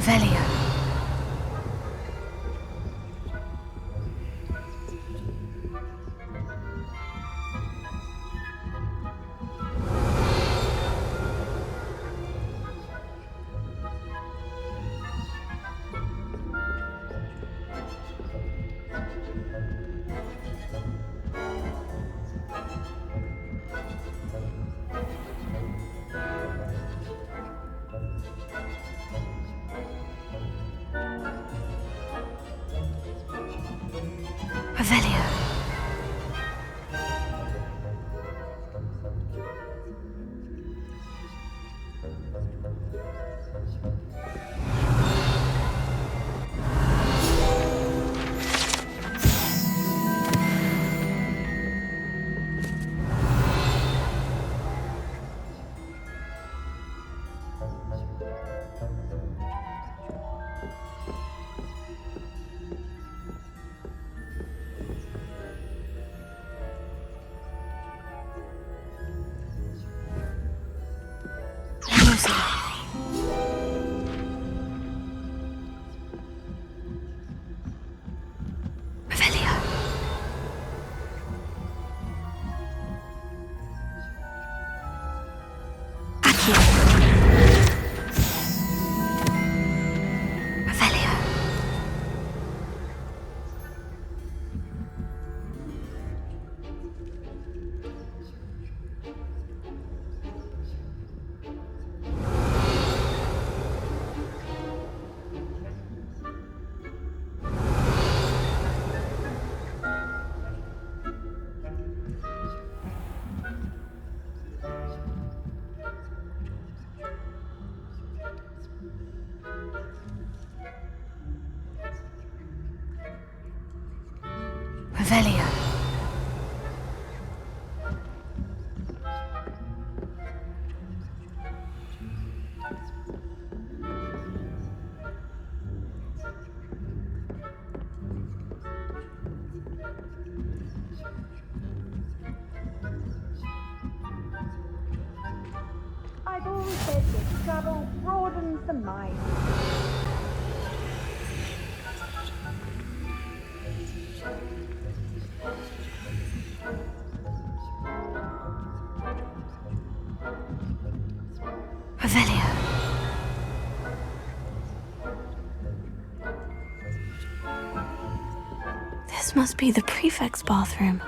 Velia. Velia. Velia. I've always said that travel broadens the mind. Velia. This must be the prefect's bathroom.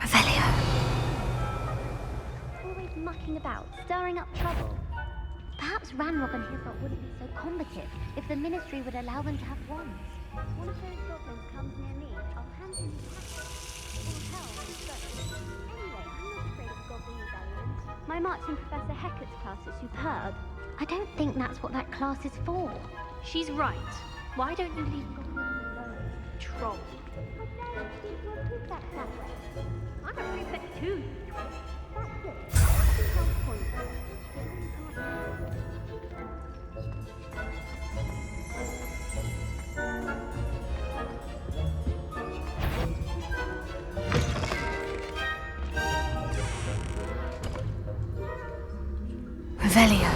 Velia. Always mucking about, stirring up trouble. Perhaps Ranrock and his lot wouldn't be so combative if the Ministry would allow them to have wands. One of those goblins comes near me, I'll hand him his hat. Or hell, so. Anyway, I'm not afraid of goblin rebellions. My march in Professor Hecat's class is superb. I don't think that's what that class is for. She's right. Why don't you leave goblins alone? Troll. I'm a prefect too. Velia.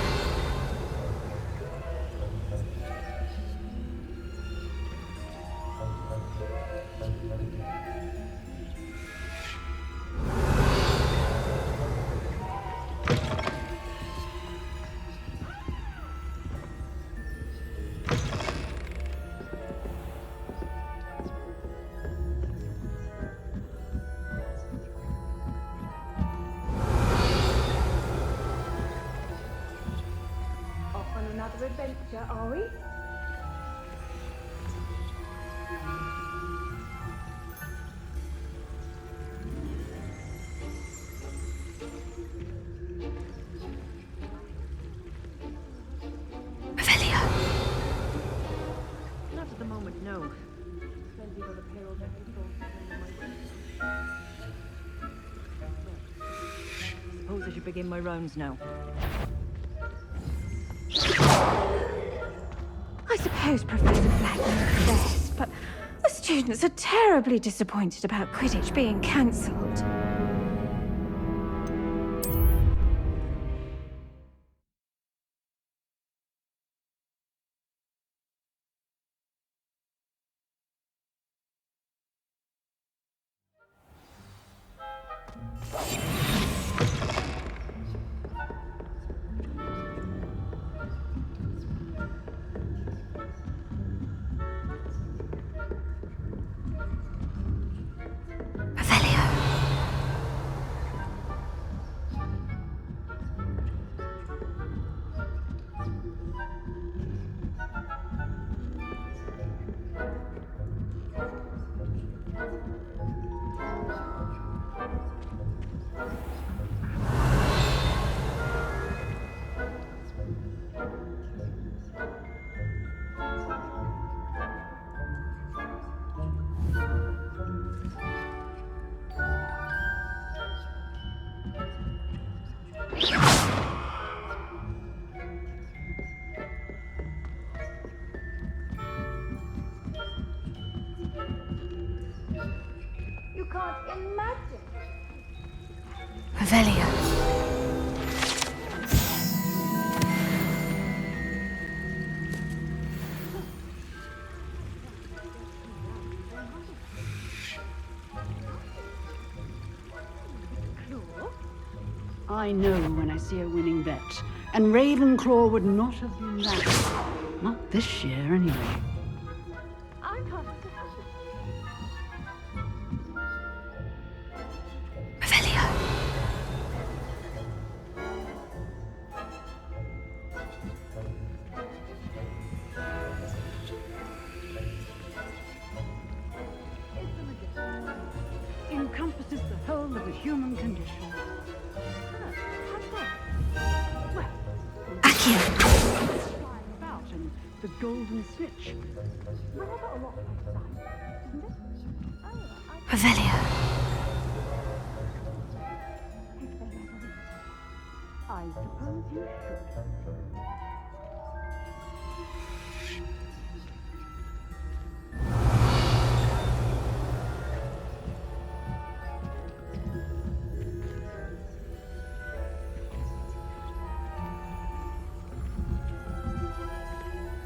Another adventure, are we? Velia. Not at the moment, no. Plenty of the peril that we Suppose I should begin my rounds now. I suppose Professor Black knows best, but the students are terribly disappointed about Quidditch being cancelled. Revelio. You can't imagine. Revelio. I know when I see a winning bet, and Ravenclaw would not have been that. Not this year, anyway. I can't. Revelio. Encompasses the whole of the human condition. Well, Accio. flying about and the golden snitch. Revelio. I suppose you should.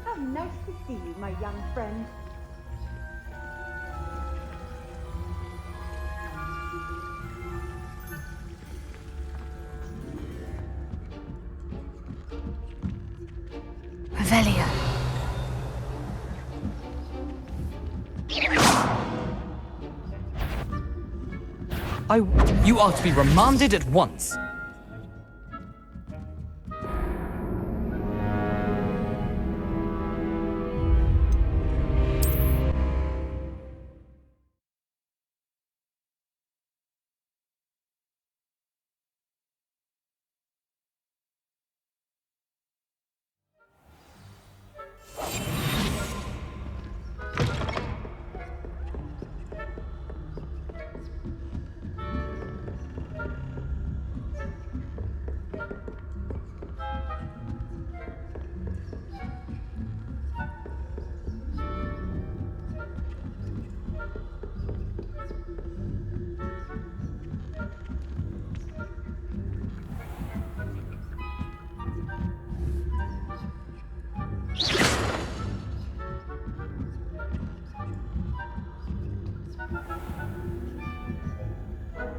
How nice to see you, my young friend. Revelio. You are to be remanded at once.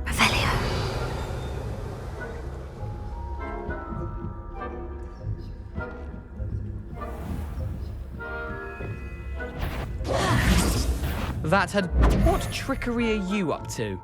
Revelio. That had... What trickery are you up to?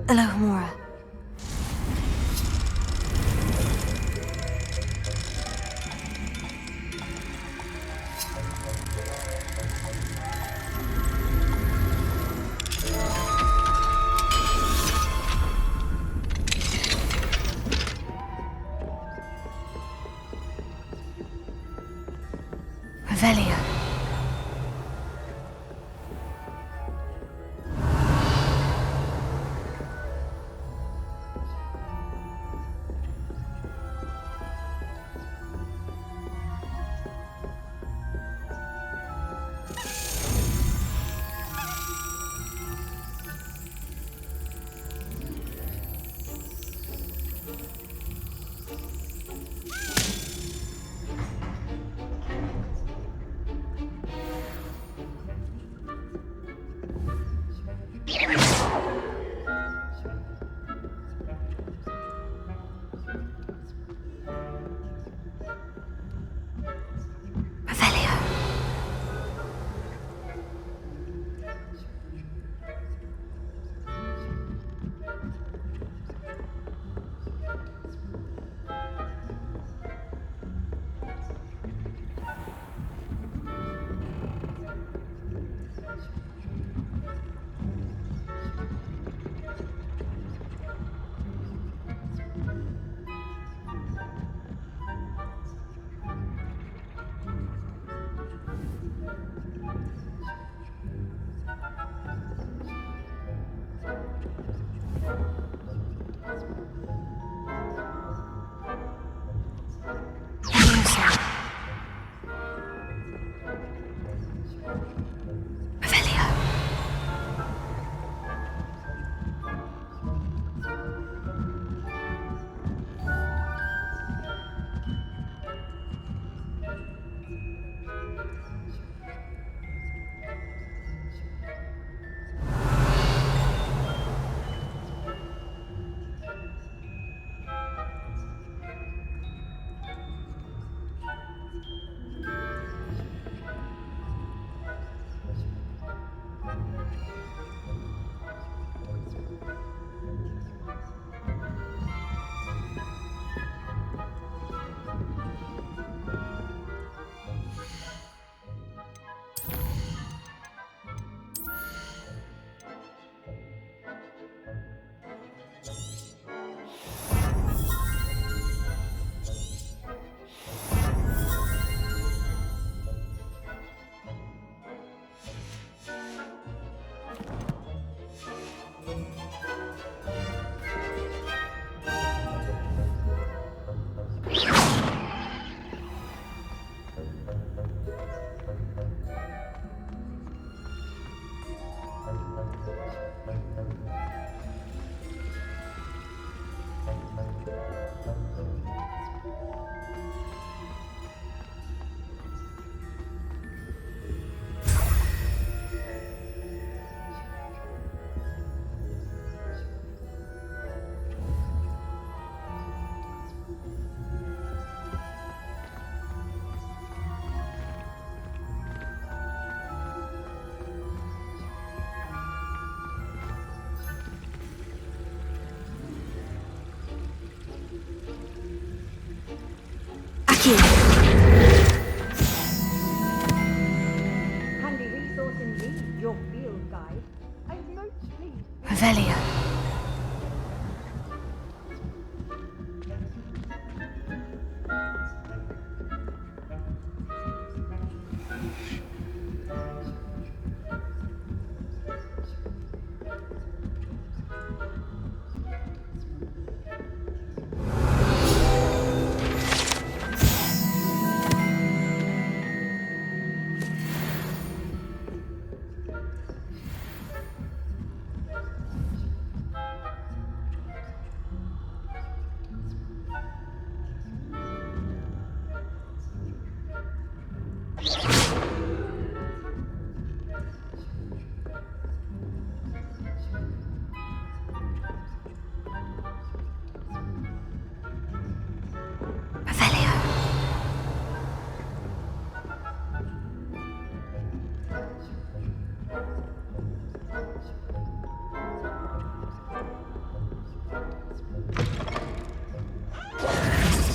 Alohomora. Revelio. Revelio. Revelio. Accio. Handy resource indeed, your field guide. I'm most pleased. Revelio.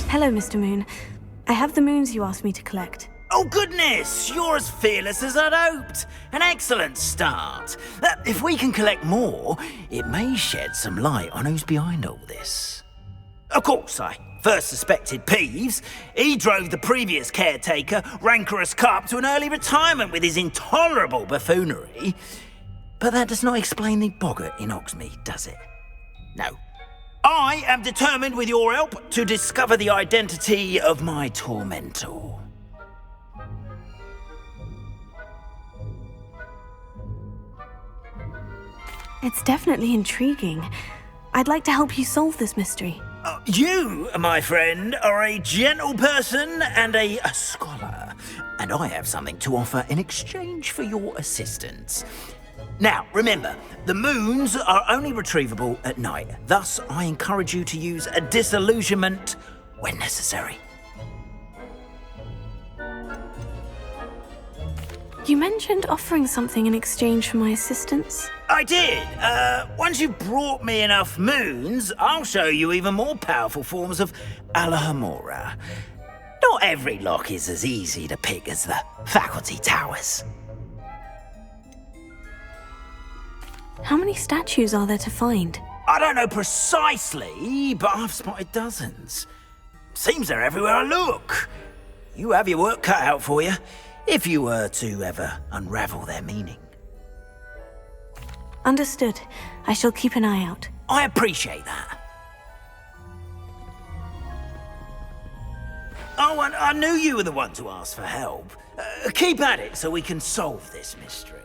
Hello, Mr. Moon. I have the moons you asked me to collect. Oh goodness, you're as fearless as I'd hoped. An excellent start. If we can collect more, it may shed some light on who's behind all this. Of course, I first suspected Peeves. He drove the previous caretaker, Rancorous Carp, to an early retirement with his intolerable buffoonery. But that does not explain the boggart in Hogsmeade, does it? No. I am determined, with your help, to discover the identity of my tormentor. It's definitely intriguing. I'd like to help you solve this mystery. You, my friend, are a gentle person and a scholar, and I have something to offer in exchange for your assistance. Now, remember, the moons are only retrievable at night. Thus, I encourage you to use a disillusionment when necessary. You mentioned offering something in exchange for my assistance. I did. Once you've brought me enough moons, I'll show you even more powerful forms of Alohomora. Not every lock is as easy to pick as the faculty towers. How many statues are there to find? I don't know precisely, but I've spotted dozens. Seems they're everywhere I look. You have your work cut out for you, if you were to ever unravel their meaning. Understood. I shall keep an eye out. I appreciate that. Oh, and I knew you were the one to ask for help. Keep at it so we can solve this mystery.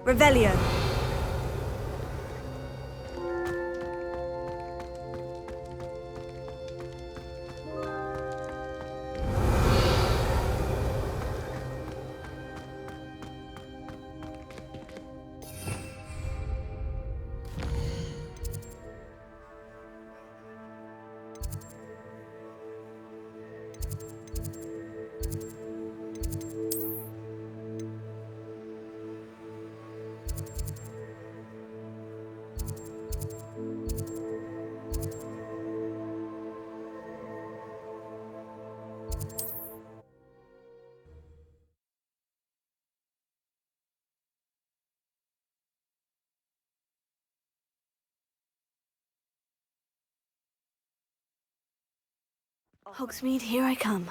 Revelio. Hogsmeade, here I come.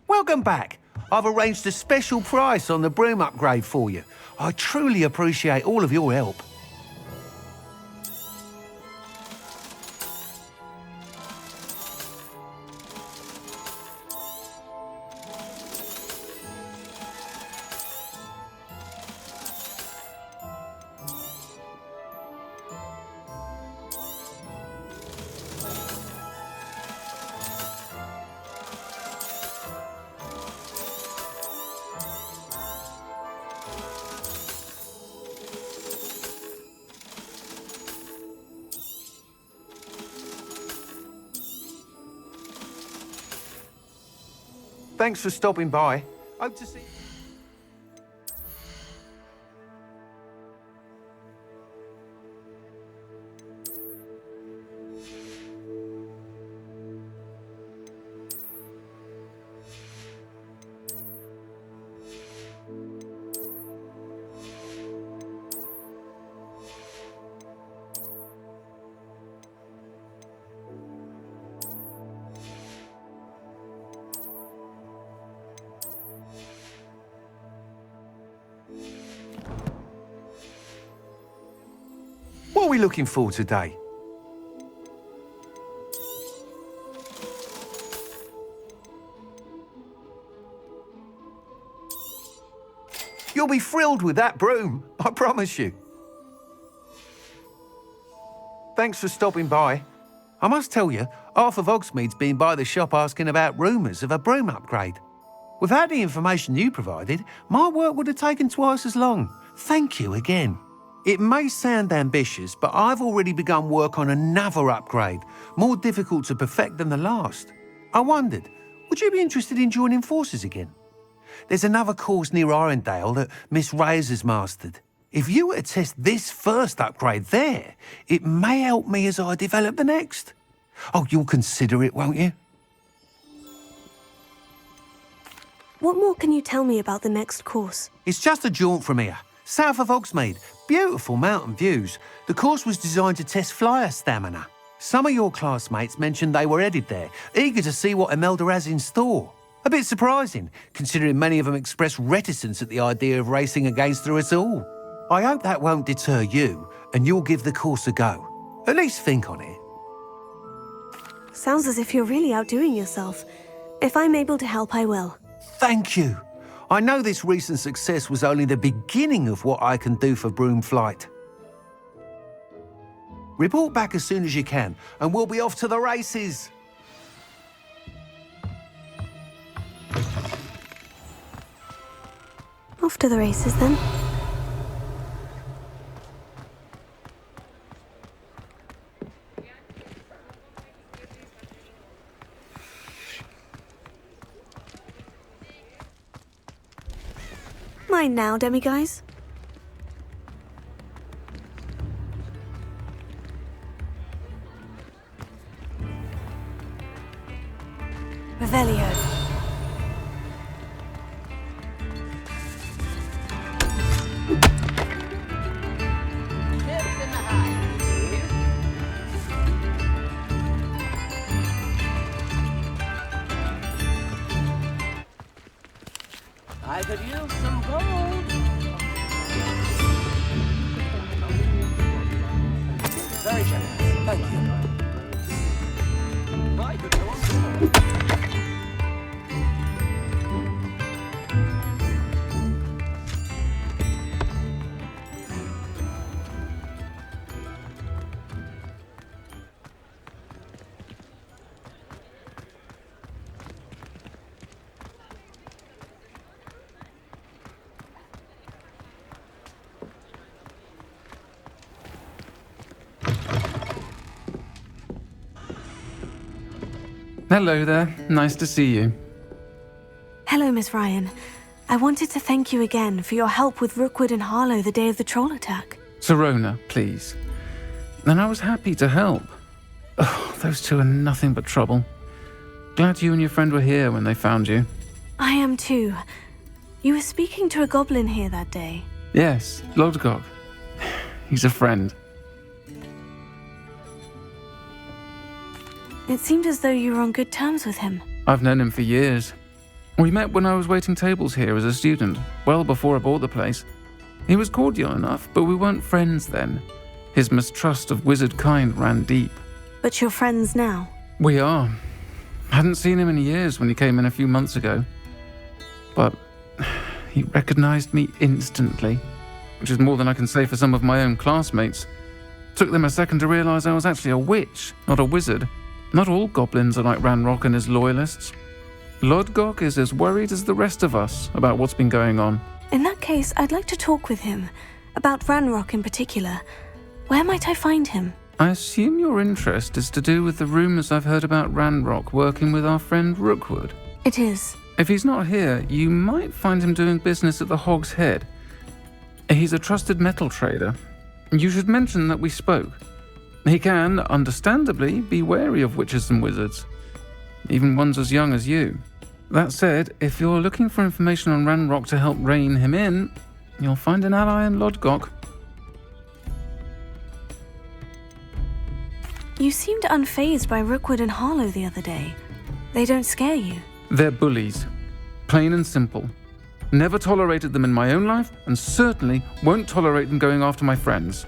Welcome back. I've arranged a special price on the broom upgrade for you. I truly appreciate all of your help. Thanks for stopping by. Hope to see you. What are we looking for today? You'll be thrilled with that broom, I promise you. Thanks for stopping by. I must tell you, half of Hogsmeade's been by the shop asking about rumours of a broom upgrade. Without the information you provided, my work would have taken twice as long. Thank you again. It may sound ambitious, but I've already begun work on another upgrade, more difficult to perfect than the last. I wondered, would you be interested in joining forces again? There's another course near Arendelle that Miss Reyes has mastered. If you were to test this first upgrade there, it may help me as I develop the next. Oh, you'll consider it, won't you? What more can you tell me about the next course? It's just a jaunt from here, south of Hogsmeade. Beautiful mountain views. The course was designed to test flyer stamina. Some of your classmates mentioned they were headed there, eager to see what Imelda has in store. A bit surprising, considering many of them expressed reticence at the idea of racing against her at all. I hope that won't deter you, and you'll give the course a go. At least think on it. Sounds as if you're really outdoing yourself. If I'm able to help, I will. Thank you. I know this recent success was only the beginning of what I can do for Broomflight. Report back as soon as you can, and we'll be off to the races. Off to the races, then. Mine now, demiguise. Revelio. I could use some gold. Very generous. Thank you. I could go on board. Hello there. Nice to see you. Hello, Miss Ryan. I wanted to thank you again for your help with Rookwood and Harlow the day of the troll attack. Serona, please. And I was happy to help. Oh, those two are nothing but trouble. Glad you and your friend were here when they found you. I am too. You were speaking to a goblin here that day. Yes, Lodgok. He's a friend. It seemed as though you were on good terms with him. I've known him for years. We met when I was waiting tables here as a student, well before I bought the place. He was cordial enough, but we weren't friends then. His mistrust of wizard kind ran deep. But you're friends now. We are. Hadn't seen him in years when he came in a few months ago. But he recognized me instantly, which is more than I can say for some of my own classmates. Took them a second to realize I was actually a witch, not a wizard. Not all goblins are like Ranrock and his loyalists. Lodgok is as worried as the rest of us about what's been going on. In that case, I'd like to talk with him. About Ranrock in particular. Where might I find him? I assume your interest is to do with the rumors I've heard about Ranrock working with our friend Rookwood. It is. If he's not here, you might find him doing business at the Hog's Head. He's a trusted metal trader. You should mention that we spoke. He can, understandably, be wary of witches and wizards, even ones as young as you. That said, if you're looking for information on Ranrock to help rein him in, you'll find an ally in Lodgok. You seemed unfazed by Rookwood and Harlow the other day. They don't scare you. They're bullies. Plain and simple. Never tolerated them in my own life, and certainly won't tolerate them going after my friends.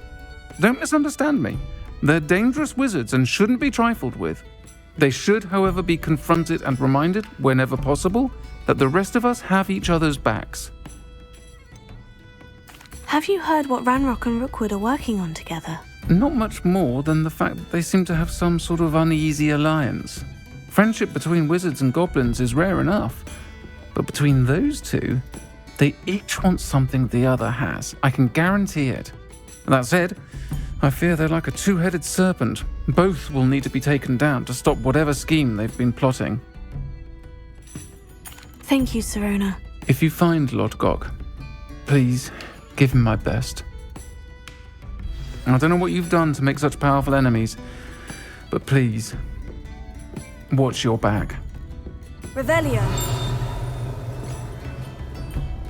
Don't misunderstand me. They're dangerous wizards and shouldn't be trifled with. They should, however, be confronted and reminded, whenever possible, that the rest of us have each other's backs. Have you heard what Ranrock and Rookwood are working on together? Not much more than the fact that they seem to have some sort of uneasy alliance. Friendship between wizards and goblins is rare enough, but between those two, they each want something the other has. I can guarantee it. That said, I fear they're like a two-headed serpent. Both will need to be taken down to stop whatever scheme they've been plotting. Thank you, Sirona. If you find Lodgok, please give him my best. I don't know what you've done to make such powerful enemies, but please, watch your back. Revelio.